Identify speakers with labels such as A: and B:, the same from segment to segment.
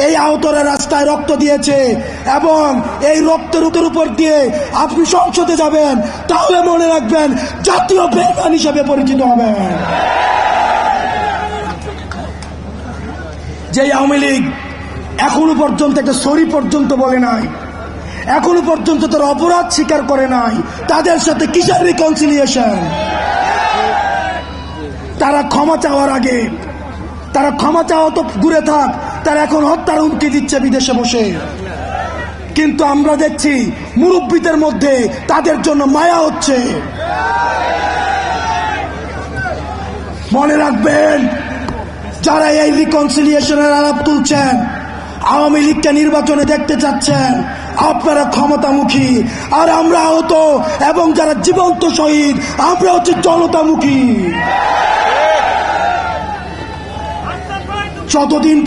A: এই আহতরা রাস্তায় রক্ত দিয়েছে এবং এই রক্তের উপর দিয়ে আপনি সংসদে যাবেন, তাহলে মনে রাখবেন জাতীয় বেঈমান হিসেবে পরিচিত হবেন। যে আওয়ামী লীগ এখনো পর্যন্ত একটা সরি পর্যন্ত বলে নাই, এখনো পর্যন্ত তারা অপরাধ স্বীকার করে নাই, তাদের সাথে কিসের রিকনসিলিয়েশন? তারা ক্ষমা চাওয়ার আগে, তারা ক্ষমা চাওয়া তো দূরে থাক, তারা এখন হত্যার হুমকি দিচ্ছে বিদেশে বসে। কিন্তু আমরা দেখছি মুরব্বীদের মধ্যে তাদের জন্য মায়া হচ্ছে। মনে রাখবেন, যারা এই রিকনসিলিয়েশনের আলাপ তুলছেন, আওয়ামী লীগকে নির্বাচনে দেখতে চাচ্ছেন, আপনারা ক্ষমতামুখী, আর আমরা আহত এবং যারা জীবন্ত শহীদ আমরা হচ্ছে জনতামুখী। যতদিন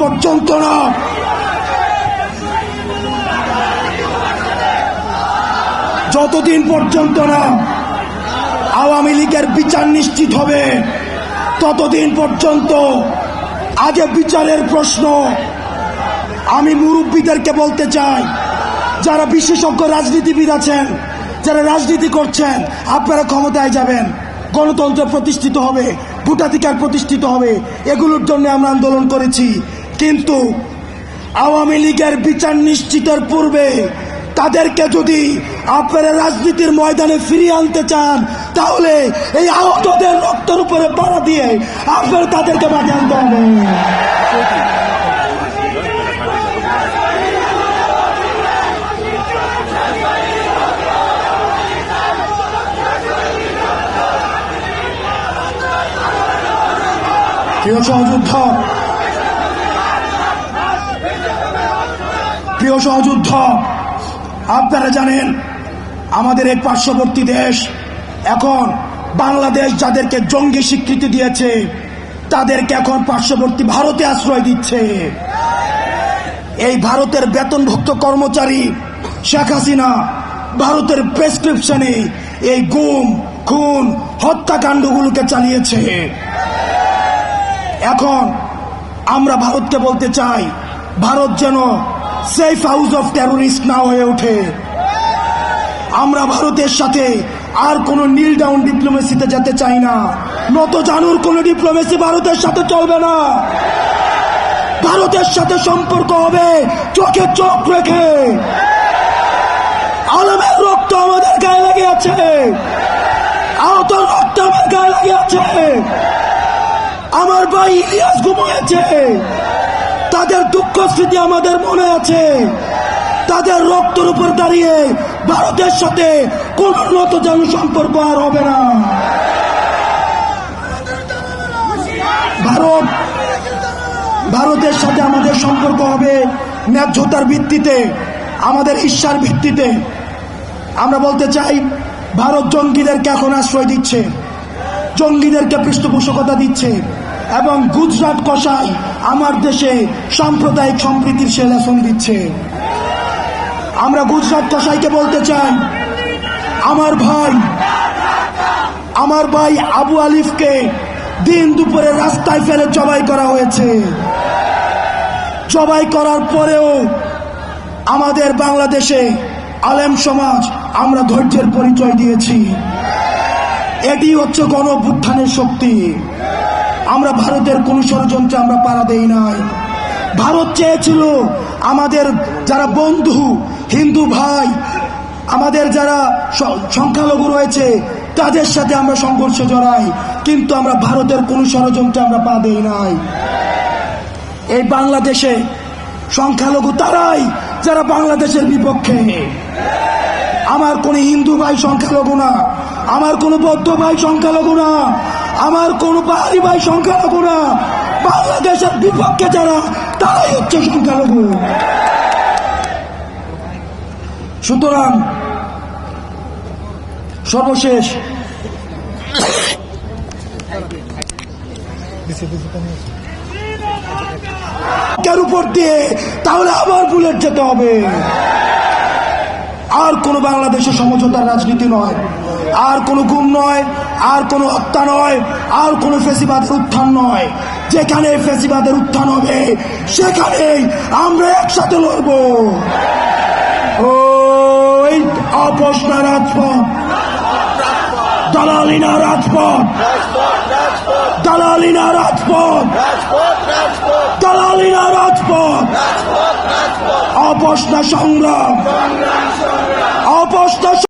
A: পর্যন্ত না আওয়ামী লীগের বিচার নিশ্চিত হবে, ততদিন পর্যন্ত আগে বিচারের প্রশ্ন। আমি মুরব্বীদেরকে বলতে চাই, যারা বিশেষজ্ঞ রাজনীতিবিদ আছেন, যারা রাজনীতি করছেন, আপনারা ক্ষমতায় যাবেন, গণতন্ত্র প্রতিষ্ঠিত হবে, ভোটাধিকার প্রতিষ্ঠিত হবে, এগুলোর জন্য আমরা আন্দোলন করেছি। কিন্তু আওয়ামী লীগের বিচার নিশ্চিতের পূর্বে তাদেরকে যদি আপনারা রাজনীতির ময়দানে ফিরিয়ে আনতে চান, তাহলে এই আহতদের রক্তের উপরে পাড়া দিয়ে আপনারা তাদেরকে মাঠে আনতে হবে। প্রিয় সহযুদ্ধ, আপনারা জানেন আমাদের এই পার্শ্ববর্তী দেশ এখন বাংলাদেশ যাদেরকে জঙ্গি স্বীকৃতি দিয়েছে, তাদেরকে এখন পার্শ্ববর্তী ভারতে আশ্রয় দিচ্ছে। এই ভারতের বেতনভুক্ত কর্মচারী শেখ হাসিনা ভারতের প্রেসক্রিপশনে এই গুম, খুন, হত্যাকাণ্ডগুলোকে চালিয়েছে। এখন আমরা ভারতকে বলতে চাই, ভারত যেন সেফ হাউস অফ টেরোরিস্ট না হয়ে ওঠে। আমরা ভারতের সাথে আর কোন নীল ডাউন ডিপ্লোমেসিতে যেতে চাই না। নত জানুর কোন ডিপ্লোমেসি ভারতের সাথে চলবে না। ভারতের সাথে সম্পর্ক হবে চোখে চোখ রেখে। আলমের রক্ত আমাদের গায়ে লেগে আছে, আহত রক্ত আমার গায়ে লেগে আছে। আমার ভাই ইলিয়াস ঘুমিয়েছে, তাদের দুঃখ স্মৃতি আমাদের মনে আছে। তাদের রক্তের উপর দাঁড়িয়ে ভারতের সাথে কোন নত জানু সম্পর্ক আর হবে না। ভারতের সাথে আমাদের সম্পর্ক হবে ন্যায্যতার ভিত্তিতে, আমাদের ঈর্ষার ভিত্তিতে। আমরা বলতে চাই, ভারত জঙ্গিদেরকে এখন আশ্রয় দিচ্ছে, জঙ্গিদেরকে পৃষ্ঠপোষকতা দিচ্ছে এবং গুজরাট কসাই আমার দেশে সাম্প্রদায়িক সম্প্রীতির সে লেসন দিচ্ছে। আমরা গুজরাট কসাইকে বলতে চাই, আমার ভাই আবু আলিফকে দিন দুপুরে রাস্তায় ফেলে জবাই করা হয়েছে। জবাই করার পরেও আমাদের বাংলাদেশে আলেম সমাজ আমরা ধৈর্যের পরিচয় দিয়েছি। এটি হচ্ছে গণ অভ্যুত্থানের শক্তি। আমরা ভারতের কোন ষড়যন্ত্রে আমরা পাড়া দেই নাই। ভারত চেয়েছিল আমাদের যারা বন্ধু হিন্দু ভাই, আমাদের যারা সংখ্যালঘু রয়েছে, তাদের সাথে আমরা সংঘর্ষে জড়াই, কিন্তু আমরা ভারতের কোন ষড়যন্ত্রে আমরা পা দেই নাই। এই বাংলাদেশে সংখ্যালঘু তারাই যারা বাংলাদেশের বিপক্ষে। আমার কোন হিন্দু ভাই সংখ্যালঘু না, আমার কোন বৌদ্ধ ভাই সংখ্যালঘু না, আমার কোন পাহাড়ি ভাই সংখ্যালঘু না। বাংলাদেশের বিপক্ষে যারা, তারাই হচ্ছে সংখ্যালঘু। সুতরাং সর্বশেষ কার উপর দিয়ে তাহলে আবার বুলেট যেতে হবে। আর কোন বাংলাদেশের সমঝোতার রাজনীতি নয়, আর কোন গুম নয়, আর কোন হত্যা নয়, আর কোন ফেসিবাদের উত্থান নয়। যেখানে ফ্যাসিবাদের উত্থান হবে সেখানেই আমরা একসাথে লড়ব। ওই আপোষ না রাজপথ, দালালি না রাজপথ, দালালি না রাজপথ, দালালি না রাজপথ, আপোষ না সংগ্রাম, আপোষ না